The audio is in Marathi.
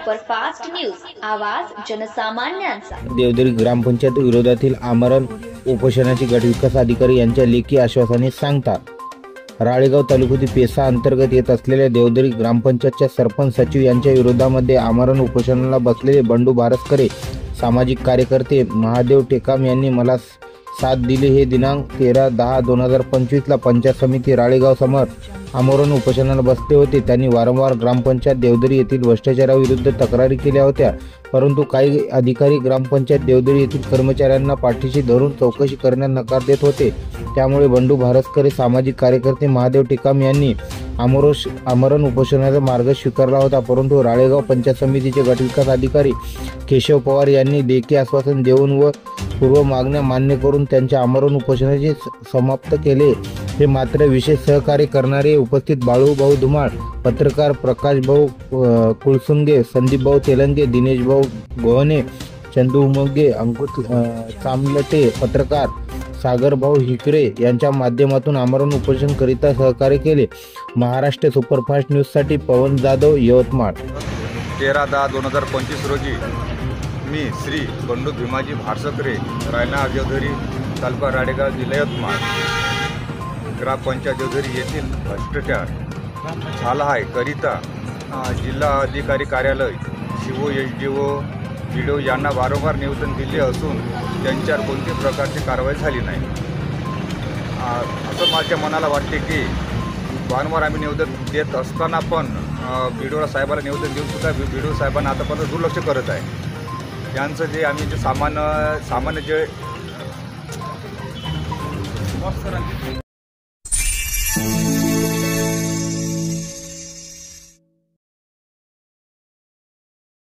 सुपरफास्ट न्यूज, आवाज जनसामान्यांचा। देवदरी ग्रामपंचायत विरोधातील आमरण उपोषणाची गटविकास अधिकारी यांच्या लेखी आश्वासने सांगता। राळेगाव तालुक्यातील पेसा अंतर्गत येत असलेल्या देवदरी ग्रामपंचायतच्या सरपंच सचिव यांच्या विरोधामध्ये आमरण उपोषणाला बसलेले बंडू भारसकरे सामाजिक कार्यकर्ते महादेव टेकाम यांनी मला साथ दिली। हे दिनांक 13/10/2025 ला पंचायत समिती राळेगाव समोर आमरण उपोषणाला बसले होते। त्यांनी वारंवार ग्रामपंचायत देवदरी येथील भ्रष्टाचाराविरुद्ध तक्रारी केल्या होत्या, परंतु काही अधिकारी ग्रामपंचायत देवदरी येथील कर्मचाऱ्यांना पाठीशी धरून चौकशी करण्यास नकार देत होते। त्यामुळे बंडू भारसकरे सामाजिक कार्यकर्ते महादेव टेकाम यांनी आमरण उपोषणाचा मार्ग स्वीकारला होता, परंतु राळेगाव पंचायत समितीचे गटविकास अधिकारी केशव पवार यांनी लेखी आश्वासन देऊन व पूर्व मागण्या मान्य करून त्यांच्या आमरण उपोषणाचे समाप्त केले। हे मात्र विशेष सहकार्य करणारे उपस्थित बाळूभाऊ धुमाळ, पत्रकार प्रकाशभाऊ कुळसुंगे, संदीपभाऊ तेलंगे, दिनेशभाऊ गोहने, चंदू उमगे, अंकुश चामलटे, पत्रकार सागरभाऊ हिकरे यांच्या माध्यमातून आमरण उपोषण करिता सहकार्य केले। महाराष्ट्र सुपरफास्ट न्यूजसाठी पवन जाधव, यवतमाळ। 13/10/2025 रोजी मी श्री बंडू भीमाजी भारसकरे, रायना देवदरी, तालुका राळेगाव, जिल्हा यवतमाळ, ग्रामपंचायत देवदरी येथील भ्रष्टाचार झाला आहे करिता जिल्हा अधिकारी कार्यालय, शिवो, SDO, BDO यांना वारंवार निवेदन दिले असून त्यांच्यावर कोणत्याही प्रकारची कारवाई झाली नाही। असं माझ्या मनाला वाटते की वारंवार आम्ही निवेदन देत असताना पण BDO साहेबाला निवेदन देऊन सुद्धा BDO साहेबांना आतापर्यंत दुर्लक्ष करत आहे। यांचं जे आम्ही जे सामान्य जे